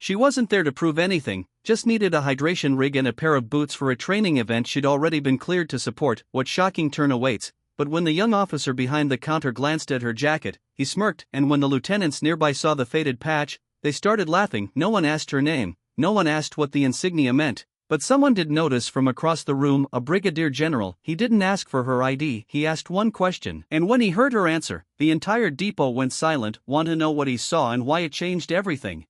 She wasn't there to prove anything, just needed a hydration rig and a pair of boots for a training event she'd already been cleared to support. What shocking turn awaits. But when the young officer behind the counter glanced at her jacket, he smirked, and when the lieutenants nearby saw the faded patch, they started laughing. No one asked her name, no one asked what the insignia meant. But someone did notice from across the room, a brigadier general. He didn't ask for her ID, he asked one question. And when he heard her answer, the entire depot went silent. Want to know what he saw and why it changed everything?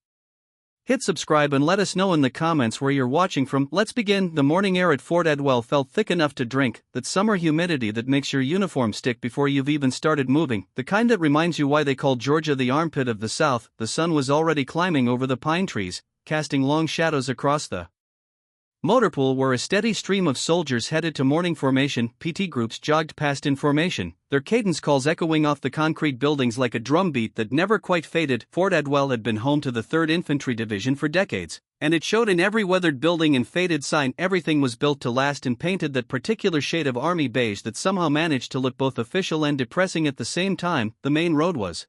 Hit subscribe and let us know in the comments where you're watching from. Let's begin. The morning air at Fort Edwell felt thick enough to drink, that summer humidity that makes your uniform stick before you've even started moving, the kind that reminds you why they call Georgia the armpit of the South. The sun was already climbing over the pine trees, casting long shadows across the motorpool where a steady stream of soldiers headed to morning formation. PT groups jogged past in formation, their cadence calls echoing off the concrete buildings like a drumbeat that never quite faded. Fort Edwell had been home to the 3rd Infantry Division for decades, and it showed in every weathered building and faded sign. Everything was built to last and painted that particular shade of army beige that somehow managed to look both official and depressing at the same time. The main road was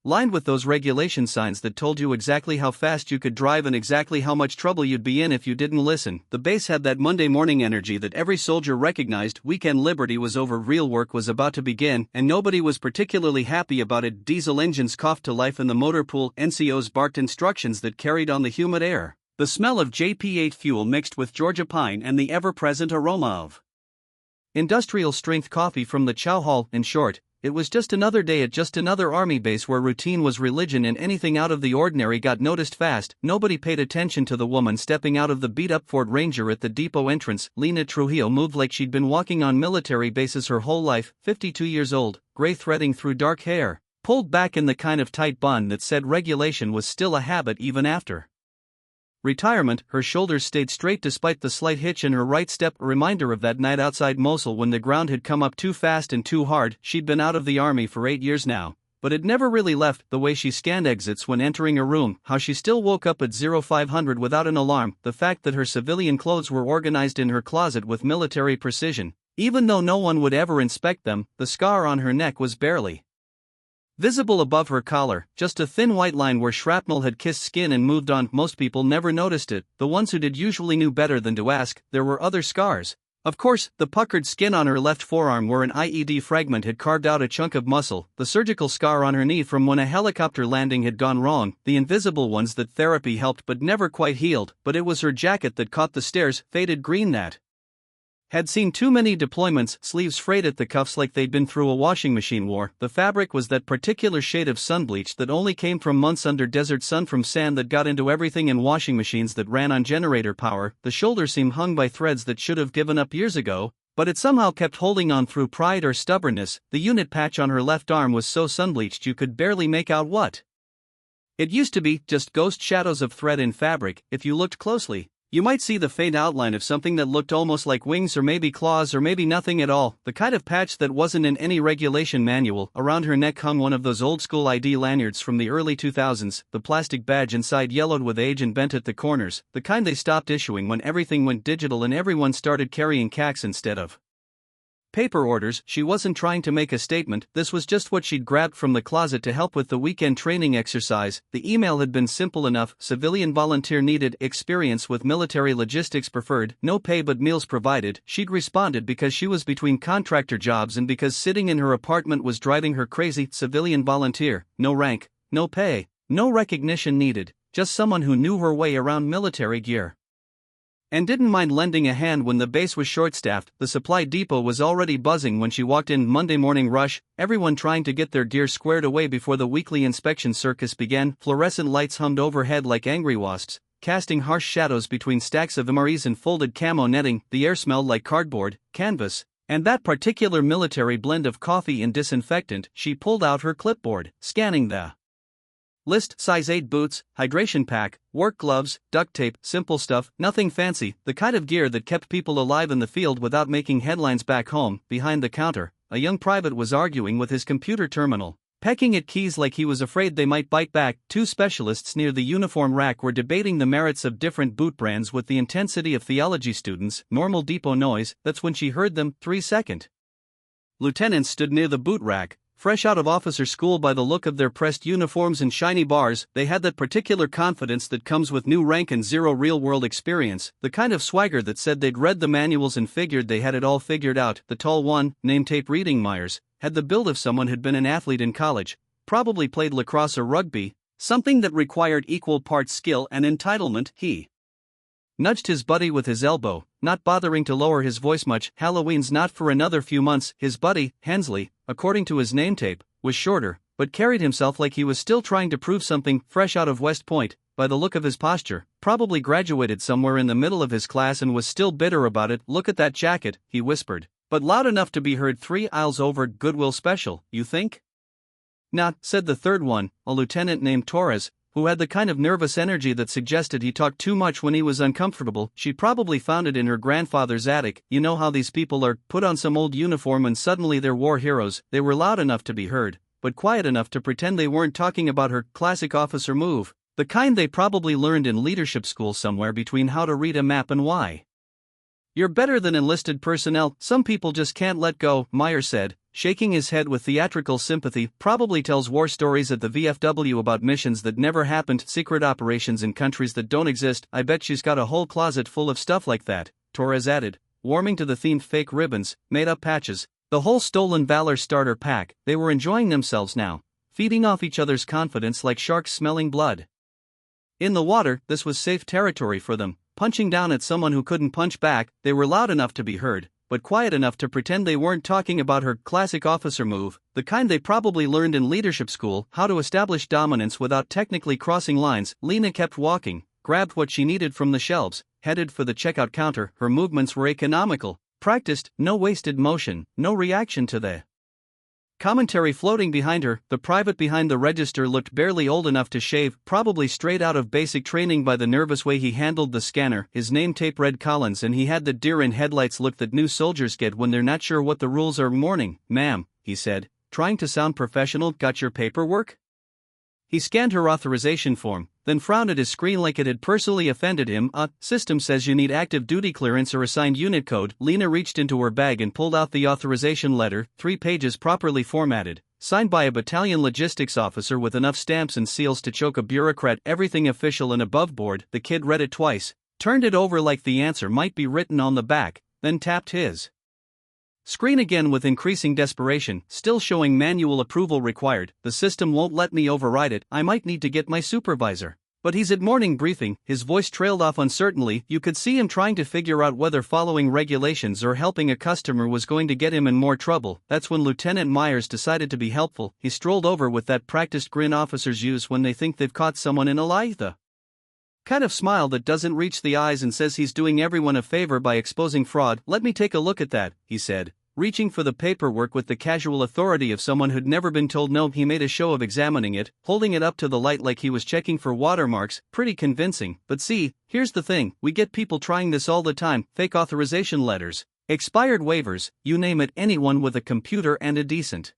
lined with those regulation signs that told you exactly how fast you could drive and exactly how much trouble you'd be in if you didn't listen. The base had that Monday morning energy that every soldier recognized. Weekend liberty was over, real work was about to begin, and nobody was particularly happy about it. Diesel engines coughed to life in the motor pool, NCOs barked instructions that carried on the humid air. The smell of JP8 fuel mixed with Georgia pine and the ever-present aroma of industrial-strength coffee from the chow hall. In short, it was just another day at just another army base where routine was religion and anything out of the ordinary got noticed fast. Nobody paid attention to the woman stepping out of the beat-up Ford Ranger at the depot entrance. Lena Trujillo moved like she'd been walking on military bases her whole life, 52 years old, gray threading through dark hair, pulled back in the kind of tight bun that said regulation was still a habit even after retirement. Her shoulders stayed straight despite the slight hitch in her right step, a reminder of that night outside Mosul when the ground had come up too fast and too hard. She'd been out of the army for 8 years now, but had never really left. The way she scanned exits when entering a room, how she still woke up at 0500 without an alarm, the fact that her civilian clothes were organized in her closet with military precision, even though no one would ever inspect them. The scar on her neck was barely visible above her collar, just a thin white line where shrapnel had kissed skin and moved on. Most people never noticed it, the ones who did usually knew better than to ask. There were other scars. Of course, the puckered skin on her left forearm where an IED fragment had carved out a chunk of muscle, the surgical scar on her knee from when a helicopter landing had gone wrong, the invisible ones that therapy helped but never quite healed. But it was her jacket that caught the stares, faded green that had seen too many deployments, sleeves frayed at the cuffs like they'd been through a washing machine war. The fabric was that particular shade of sunbleach that only came from months under desert sun, from sand that got into everything and washing machines that ran on generator power. The shoulder seam hung by threads that should have given up years ago, but it somehow kept holding on through pride or stubbornness. The unit patch on her left arm was so sunbleached you could barely make out what it used to be, just ghost shadows of thread in fabric. If you looked closely, you might see the faint outline of something that looked almost like wings or maybe claws or maybe nothing at all, the kind of patch that wasn't in any regulation manual. Around her neck hung one of those old-school ID lanyards from the early 2000s, the plastic badge inside yellowed with age and bent at the corners, the kind they stopped issuing when everything went digital and everyone started carrying CACs instead of paper orders. She wasn't trying to make a statement, this was just what she'd grabbed from the closet to help with the weekend training exercise. The email had been simple enough: civilian volunteer needed, experience with military logistics preferred, no pay but meals provided. She'd responded because she was between contractor jobs and because sitting in her apartment was driving her crazy. Civilian volunteer, no rank, no pay, no recognition needed, just someone who knew her way around military gear and didn't mind lending a hand when the base was short-staffed. The supply depot was already buzzing when she walked in. Monday morning rush, everyone trying to get their gear squared away before the weekly inspection circus began. Fluorescent lights hummed overhead like angry wasps, casting harsh shadows between stacks of MREs and folded camo netting. The air smelled like cardboard, canvas, and that particular military blend of coffee and disinfectant. She pulled out her clipboard, scanning the list: size 8 boots, hydration pack, work gloves, duct tape, simple stuff, nothing fancy, the kind of gear that kept people alive in the field without making headlines back home. Behind the counter, a young private was arguing with his computer terminal, pecking at keys like he was afraid they might bite back. Two specialists near the uniform rack were debating the merits of different boot brands with the intensity of theology students. Normal depot noise, that's when she heard them. 3 second lieutenants stood near the boot rack, Fresh out of officer school by the look of their pressed uniforms and shiny bars, they had that particular confidence that comes with new rank and zero real-world experience, the kind of swagger that said they'd read the manuals and figured they had it all figured out. The tall one, name-tape reading Myers, had the build of someone who'd been an athlete in college, probably played lacrosse or rugby, something that required equal parts skill and entitlement. He nudged his buddy with his elbow, not bothering to lower his voice much. Halloween's not for another few months. His buddy, Hensley, according to his name tape, was shorter, but carried himself like he was still trying to prove something. Fresh out of West Point, by the look of his posture, probably graduated somewhere in the middle of his class and was still bitter about it. Look at that jacket, he whispered, but loud enough to be heard 3 aisles over. Goodwill special, you think? Nah, said the third one, a lieutenant named Torres, who had the kind of nervous energy that suggested he talked too much when he was uncomfortable. She probably found it in her grandfather's attic. You know how these people are, put on some old uniform and suddenly they're war heroes. They were loud enough to be heard, but quiet enough to pretend they weren't talking about her. Classic officer move, the kind they probably learned in leadership school somewhere between how to read a map and why. You're better than enlisted personnel, some people just can't let go, Myers said, shaking his head with theatrical sympathy. Probably tells war stories at the VFW about missions that never happened, secret operations in countries that don't exist. I bet she's got a whole closet full of stuff like that, Torres added, warming to the themed fake ribbons, made-up patches, the whole stolen valor starter pack. They were enjoying themselves now, feeding off each other's confidence like sharks smelling blood. In the water, this was safe territory for them, punching down at someone who couldn't punch back. They were loud enough to be heard, but quiet enough to pretend they weren't talking about her. Classic officer move, the kind they probably learned in leadership school, how to establish dominance without technically crossing lines. Lena kept walking, grabbed what she needed from the shelves, headed for the checkout counter. Her movements were economical, practiced, no wasted motion, no reaction to the commentary floating behind her. The private behind the register looked barely old enough to shave, probably straight out of basic training by the nervous way he handled the scanner. His name tape read Collins, and he had the deer in headlights look that new soldiers get when they're not sure what the rules are. Morning, ma'am, he said, trying to sound professional. Got your paperwork? He scanned her authorization form, then frowned at his screen like it had personally offended him. System says you need active duty clearance or assigned unit code. Lena reached into her bag and pulled out the authorization letter, 3 pages properly formatted, signed by a battalion logistics officer with enough stamps and seals to choke a bureaucrat. Everything official and above board. The kid read it twice, turned it over like the answer might be written on the back, then tapped his screen again with increasing desperation, still showing manual approval required. The system won't let me override it. I might need to get my supervisor. But he's at morning briefing. His voice trailed off uncertainly. You could see him trying to figure out whether following regulations or helping a customer was going to get him in more trouble. That's when Lieutenant Myers decided to be helpful. He strolled over with that practiced grin officers use when they think they've caught someone in a lie. The kind of smile that doesn't reach the eyes and says he's doing everyone a favor by exposing fraud. Let me take a look at that, he said, reaching for the paperwork with the casual authority of someone who'd never been told no. He made a show of examining it, holding it up to the light like he was checking for watermarks. Pretty convincing. But see, here's the thing, we get people trying this all the time. Fake authorization letters, expired waivers, you name it. Anyone with a computer and a decent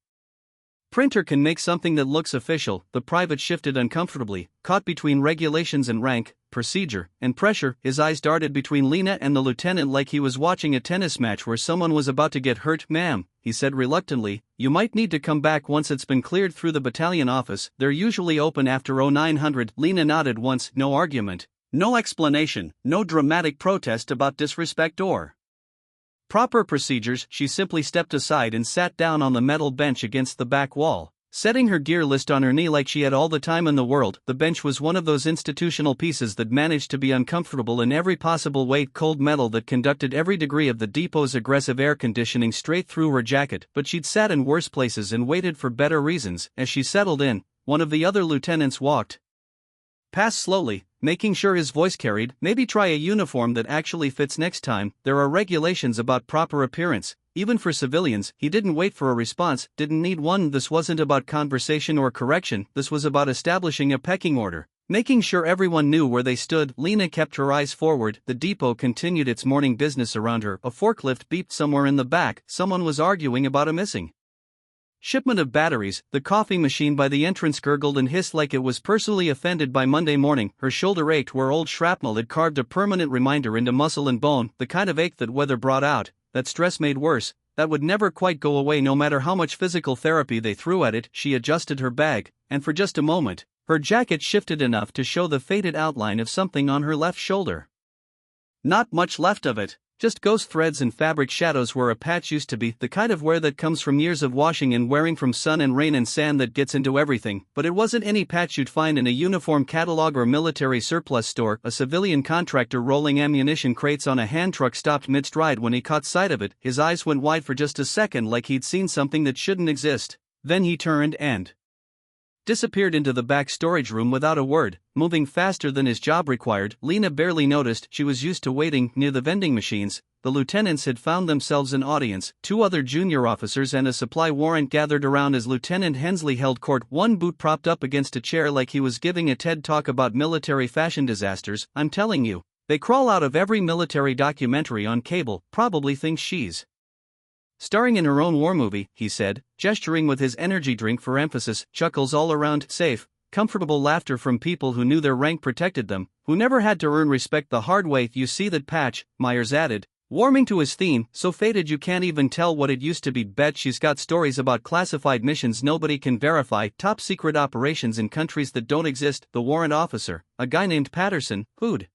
printer can make something that looks official. The private shifted uncomfortably, caught between regulations and rank, procedure, and pressure. His eyes darted between Lena and the lieutenant like he was watching a tennis match where someone was about to get hurt. Ma'am, he said reluctantly, you might need to come back once it's been cleared through the battalion office. They're usually open after 0900. Lena nodded once. No argument, no explanation, no dramatic protest about disrespect or proper procedures. She simply stepped aside and sat down on the metal bench against the back wall, setting her gear list on her knee like she had all the time in the world. The bench was one of those institutional pieces that managed to be uncomfortable in every possible way. Cold metal that conducted every degree of the depot's aggressive air conditioning straight through her jacket. But she'd sat in worse places and waited for better reasons. As she settled in, one of the other lieutenants walked past slowly, making sure his voice carried. Maybe try a uniform that actually fits next time. There are regulations about proper appearance, even for civilians. He didn't wait for a response, didn't need one. This wasn't about conversation or correction, this was about establishing a pecking order, making sure everyone knew where they stood. Lena kept her eyes forward. The depot continued its morning business around her. A forklift beeped somewhere in the back. Someone was arguing about a missing shipment of batteries. The coffee machine by the entrance gurgled and hissed like it was personally offended by Monday morning. Her shoulder ached where old shrapnel had carved a permanent reminder into muscle and bone, the kind of ache that weather brought out, that stress made worse, that would never quite go away no matter how much physical therapy they threw at it. She adjusted her bag, and for just a moment, her jacket shifted enough to show the faded outline of something on her left shoulder. Not much left of it, just ghost threads and fabric shadows where a patch used to be, the kind of wear that comes from years of washing and wearing from sun and rain and sand that gets into everything. But it wasn't any patch you'd find in a uniform catalog or military surplus store. A civilian contractor rolling ammunition crates on a hand truck stopped mid-stride when he caught sight of it. His eyes went wide for just a second like he'd seen something that shouldn't exist. Then he turned and disappeared into the back storage room without a word, moving faster than his job required. Lena barely noticed. She was used to waiting near the vending machines. The lieutenants had found themselves an audience. 2 other junior officers and a supply warrant gathered around as Lieutenant Hensley held court, one boot propped up against a chair like he was giving a TED talk about military fashion disasters. I'm telling you, they crawl out of every military documentary on cable. Probably thinks she's starring in her own war movie, he said, gesturing with his energy drink for emphasis. Chuckles all around. Safe, comfortable laughter from people who knew their rank protected them, who never had to earn respect the hard way. You see that patch, Myers added, warming to his theme, so faded you can't even tell what it used to be. Bet she's got stories about classified missions nobody can verify, top secret operations in countries that don't exist. The warrant officer, a guy named Patterson, who'd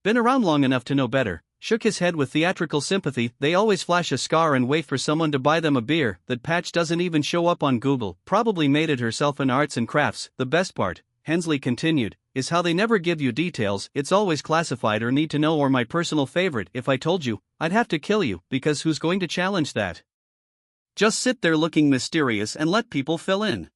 been around long enough to know better, shook his head with theatrical sympathy. They always flash a scar and wait for someone to buy them a beer. That patch doesn't even show up on Google. Probably made it herself in arts and crafts. The best part, Hensley continued, is how they never give you details. It's always classified or need to know. Or my personal favorite, if I told you, I'd have to kill you, because who's going to challenge that? Just sit there looking mysterious and let people fill in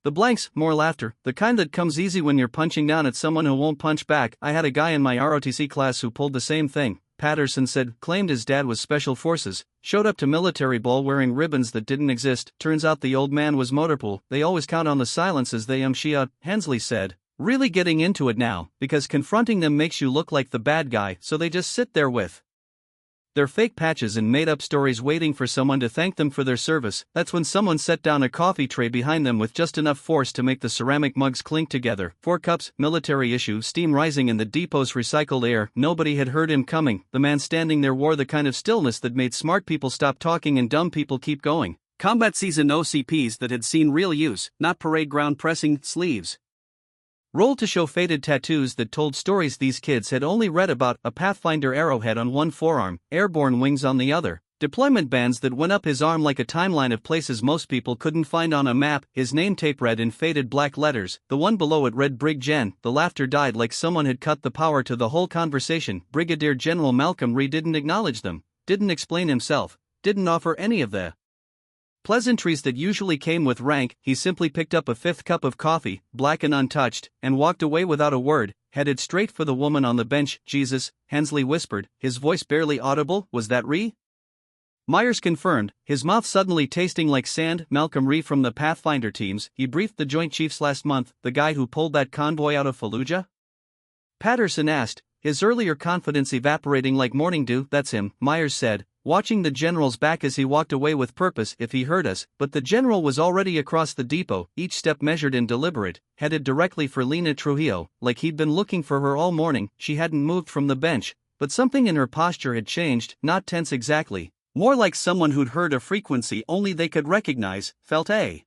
the blanks. More laughter, the kind that comes easy when you're punching down at someone who won't punch back. I had a guy in my ROTC class who pulled the same thing, Patterson said. Claimed his dad was special forces, showed up to military ball wearing ribbons that didn't exist. Turns out the old man was motorpool. They always count on the silences they shia, Hensley said, really getting into it now, because confronting them makes you look like the bad guy, so they just sit there with their fake patches and made-up stories waiting for someone to thank them for their service. That's when someone set down a coffee tray behind them with just enough force to make the ceramic mugs clink together. 4 cups, military issue, steam rising in the depot's recycled air. Nobody had heard him coming. The man standing there wore the kind of stillness that made smart people stop talking and dumb people keep going. Combat season OCPs that had seen real use, not parade ground pressing sleeves rolled to show faded tattoos that told stories these kids had only read about. A Pathfinder arrowhead on one forearm, airborne wings on the other, deployment bands that went up his arm like a timeline of places most people couldn't find on a map. His name tape read in faded black letters. The one below it read Brig Gen. The laughter died like someone had cut the power to the whole conversation. Brigadier General Malcolm Ree didn't acknowledge them, didn't explain himself, didn't offer any of the pleasantries that usually came with rank. He simply picked up a 5th cup of coffee, black and untouched, and walked away without a word, headed straight for the woman on the bench. Jesus, Hensley whispered, his voice barely audible. Was that Ree? Myers confirmed, his mouth suddenly tasting like sand. Malcolm Ree from the Pathfinder teams. He briefed the Joint Chiefs last month, the guy who pulled that convoy out of Fallujah? Patterson asked, his earlier confidence evaporating like morning dew. That's him, Myers said, watching the general's back as he walked away with purpose. If he heard us, but the general was already across the depot, each step measured and deliberate, headed directly for Lena Trujillo, like he'd been looking for her all morning. She hadn't moved from the bench, but something in her posture had changed, not tense exactly, more like someone who'd heard a frequency only they could recognize, felt a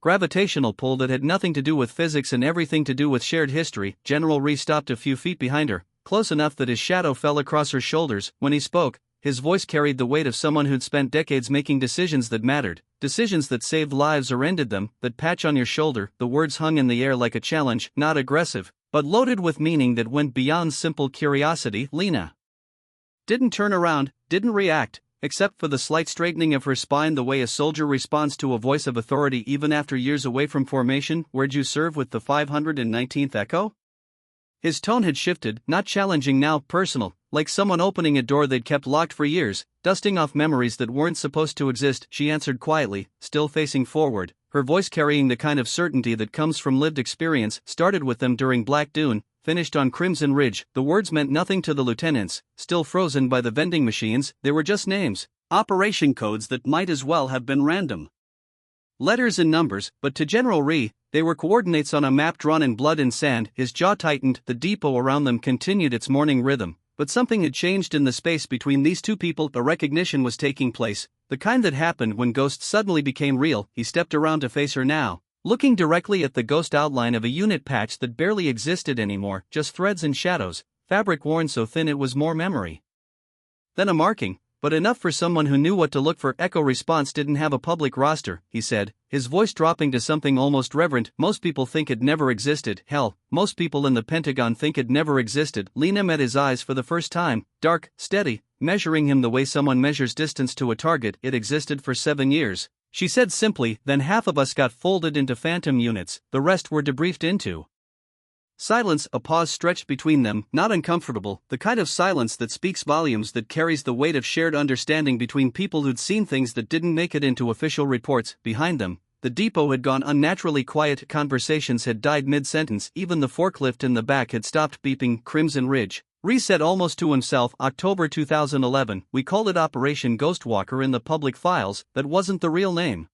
gravitational pull that had nothing to do with physics and everything to do with shared history. General Ree stopped a few feet behind her, close enough that his shadow fell across her shoulders. When he spoke, his voice carried the weight of someone who'd spent decades making decisions that mattered, decisions that saved lives or ended them. That patch on your shoulder, the words hung in the air like a challenge, not aggressive, but loaded with meaning that went beyond simple curiosity. Lena didn't turn around, didn't react, except for the slight straightening of her spine, the way a soldier responds to a voice of authority even after years away from formation. Where'd you serve? With the 519th Echo? His tone had shifted, not challenging now, personal, like someone opening a door they'd kept locked for years, dusting off memories that weren't supposed to exist. She answered quietly, still facing forward, her voice carrying the kind of certainty that comes from lived experience. Started with them during Black Dune, finished on Crimson Ridge. The words meant nothing to the lieutenants, still frozen by the vending machines. They were just names, operation codes that might as well have been random letters and numbers, but to General Ree, they were coordinates on a map drawn in blood and sand. His jaw tightened. The depot around them continued its morning rhythm, But something had changed in the space between these two people. A recognition was taking place, the kind that happened when ghosts suddenly became real. He stepped around to face her now, looking directly at the ghost outline of a unit patch that barely existed anymore, just threads and shadows, fabric worn so thin it was more memory than a marking, but enough for someone who knew what to look for. Echo Response didn't have a public roster, he said, his voice dropping to something almost reverent. Most people think it never existed. Hell, most people in the Pentagon think it never existed. Lena met his eyes for the first time, dark, steady, measuring him the way someone measures distance to a target. It existed for 7 years, she said simply. Then half of us got folded into phantom units, the rest were debriefed into silence. A pause stretched between them, not uncomfortable, the kind of silence that speaks volumes, that carries the weight of shared understanding between people who'd seen things that didn't make it into official reports. Behind them, the depot had gone unnaturally quiet. Conversations had died mid-sentence, even the forklift in the back had stopped beeping. Crimson Ridge, Reese said almost to himself, October 2011, we called it Operation Ghostwalker in the public files. That wasn't the real name.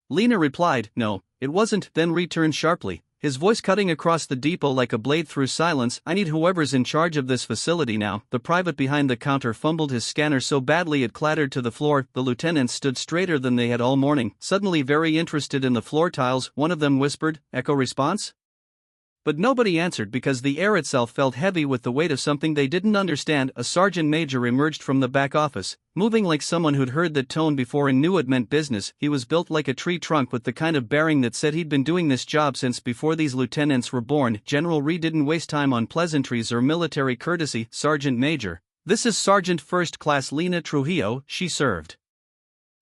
Lena replied, no, it wasn't, then returned sharply, his voice cutting across the depot like a blade through silence. I need whoever's in charge of this facility now. The private behind the counter fumbled his scanner so badly it clattered to the floor. The lieutenants stood straighter than they had all morning, suddenly very interested in the floor tiles. One of them whispered, Echo Response? But nobody answered because the air itself felt heavy with the weight of something they didn't understand. A sergeant major emerged from the back office, moving like someone who'd heard that tone before and knew it meant business. He was built like a tree trunk with the kind of bearing that said he'd been doing this job since before these lieutenants were born. General Ree didn't waste time on pleasantries or military courtesy. Sergeant Major, this is Sergeant First Class Lena Trujillo. She served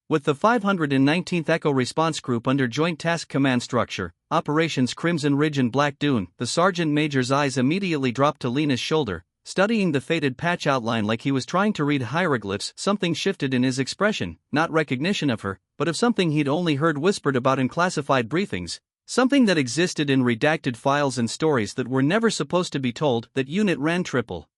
with the 519th Echo Response Group under Joint Task Command structure, Operations Crimson Ridge and Black Dune. The sergeant major's eyes immediately dropped to Lena's shoulder, studying the faded patch outline like he was trying to read hieroglyphs. Something shifted in his expression, not recognition of her, but of something he'd only heard whispered about in classified briefings, something that existed in redacted files and stories that were never supposed to be told. That unit ran triple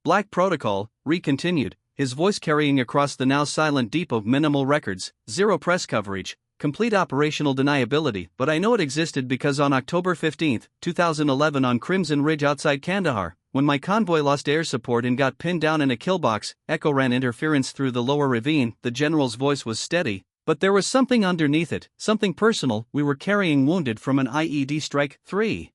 black protocol, Ree continued, his voice carrying across the now silent depot. Minimal records, zero press coverage, complete operational deniability, but I know it existed because on October 15, 2011 on Crimson Ridge outside Kandahar, when my convoy lost air support and got pinned down in a kill box, Echo ran interference through the lower ravine. The general's voice was steady, but there was something underneath it, something personal. We were carrying wounded from an IED strike. 3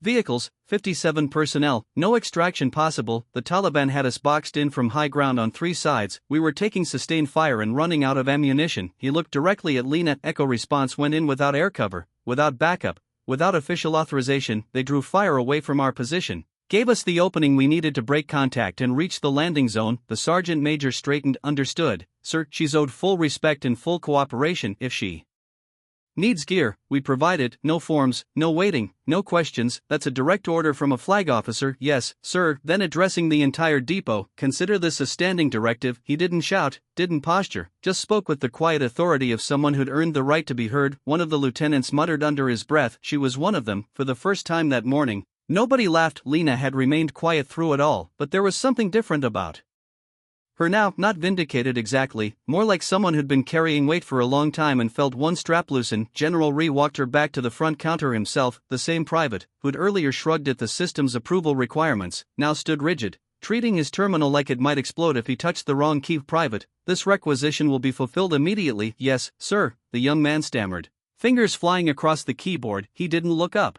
vehicles, 57 personnel, no extraction possible. The Taliban had us boxed in from high ground on 3 sides. We were taking sustained fire and running out of ammunition. He looked directly at Lena. Echo Response went in without air cover, without backup, without official authorization. They drew fire away from our position, gave us the opening we needed to break contact and reach the landing zone. The sergeant major straightened. Understood, sir. She's owed full respect and full cooperation. If she needs gear, we provide it. No forms, no waiting, no questions. That's a direct order from a flag officer. Yes, sir. Then addressing the entire depot, consider this a standing directive. He didn't shout, didn't posture, just spoke with the quiet authority of someone who'd earned the right to be heard. One of the lieutenants muttered under his breath, she was one of them. For the first time that morning, nobody laughed. Lena had remained quiet through it all, but there was something different about her now, not vindicated exactly, more like someone who'd been carrying weight for a long time and felt one strap loosen. General Ree walked her back to the front counter himself. The same private, who'd earlier shrugged at the system's approval requirements, now stood rigid, treating his terminal like it might explode if he touched the wrong key. Private, this requisition will be fulfilled immediately. Yes, sir, the young man stammered, fingers flying across the keyboard. He didn't look up,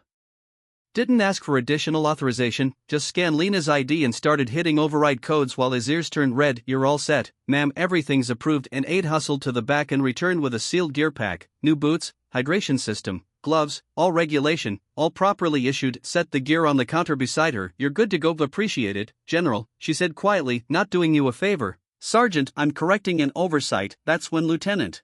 didn't ask for additional authorization, just scanned Lena's ID and started hitting override codes while his ears turned red. You're all set, ma'am, everything's approved. An aide hustled to the back and returned with a sealed gear pack, new boots, hydration system, gloves, all regulation, all properly issued. Set the gear on the counter beside her. You're good to go. Appreciate it, General, she said quietly. Not doing you a favor, Sergeant, I'm correcting an oversight. That's when Lieutenant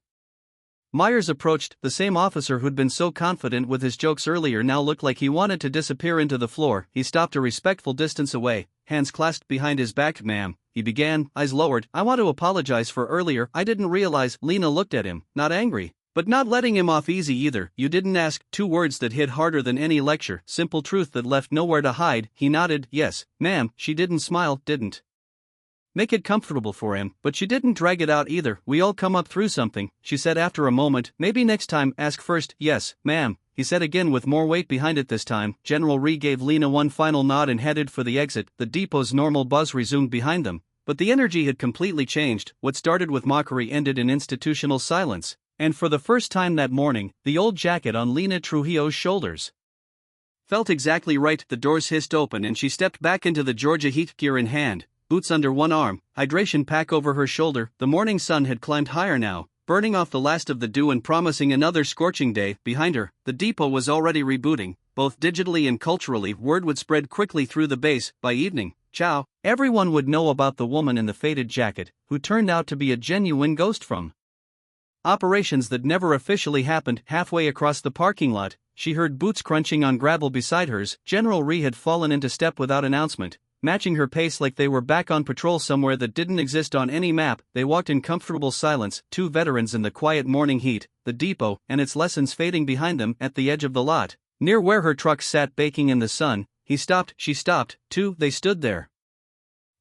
Myers approached. The same officer who'd been so confident with his jokes earlier now looked like he wanted to disappear into the floor. He stopped a respectful distance away, hands clasped behind his back. Ma'am, he began, eyes lowered, I want to apologize for earlier. I didn't realize. Lena looked at him, not angry, but not letting him off easy either. You didn't ask. 2 words that hit harder than any lecture, simple truth that left nowhere to hide. He nodded. Yes, ma'am. She didn't smile, didn't Make it comfortable for him, but she didn't drag it out either. We all come up through something, she said after a moment. Maybe next time, ask first. Yes, ma'am, he said again with more weight behind it this time. General Ree gave Lena one final nod and headed for the exit. The depot's normal buzz resumed behind them, but the energy had completely changed. What started with mockery ended in institutional silence, and for the first time that morning, the old jacket on Lena Trujillo's shoulders felt exactly right. The doors hissed open and she stepped back into the Georgia heat, gear in hand, boots under one arm, hydration pack over her shoulder. The morning sun had climbed higher now, burning off the last of the dew and promising another scorching day. Behind her, the depot was already rebooting, both digitally and culturally. Word would spread quickly through the base. By evening, everyone would know about the woman in the faded jacket, who turned out to be a genuine ghost from operations that never officially happened. Halfway across the parking lot, she heard boots crunching on gravel beside hers. General Ree had fallen into step without announcement, matching her pace like they were back on patrol somewhere that didn't exist on any map. They walked in comfortable silence, two veterans in the quiet morning heat, the depot and its lessons fading behind them. At the edge of the lot, near where her truck sat baking in the sun, he stopped, she stopped, too. They stood there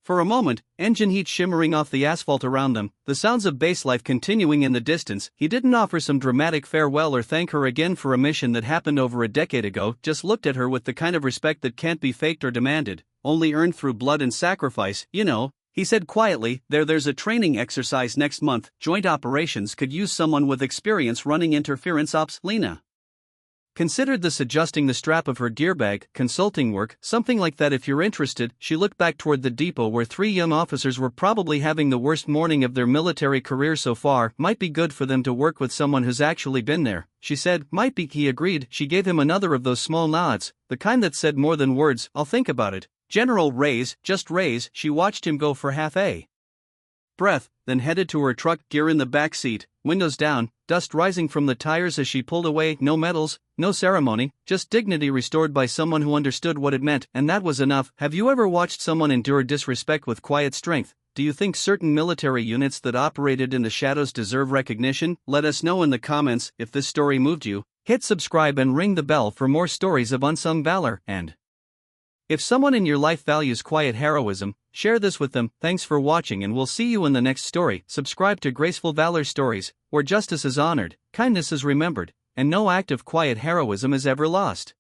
for a moment, engine heat shimmering off the asphalt around them, the sounds of base life continuing in the distance. He didn't offer some dramatic farewell or thank her again for a mission that happened over a decade ago, just looked at her with the kind of respect that can't be faked or demanded, only earned through blood and sacrifice. You know, he said quietly, there's a training exercise next month. Joint operations could use someone with experience running interference ops. Lena considered this, adjusting the strap of her gear bag. Consulting work, something like that if you're interested. She looked back toward the depot where three young officers were probably having the worst morning of their military career so far. Might be good for them to work with someone who's actually been there, she said. Might be, he agreed. She gave him another of those small nods, the kind that said more than words. I'll think about it. General Rays, just Rays. She watched him go for half a breath, then headed to her truck, gear in the back seat, windows down, dust rising from the tires as she pulled away. No medals, no ceremony, just dignity restored by someone who understood what it meant, and that was enough. Have you ever watched someone endure disrespect with quiet strength? Do you think certain military units that operated in the shadows deserve recognition? Let us know in the comments. If this story moved you, hit subscribe and ring the bell for more stories of unsung valor. And if someone in your life values quiet heroism, share this with them. Thanks for watching and we'll see you in the next story. Subscribe to Graceful Valor Stories, where justice is honored, kindness is remembered, and no act of quiet heroism is ever lost.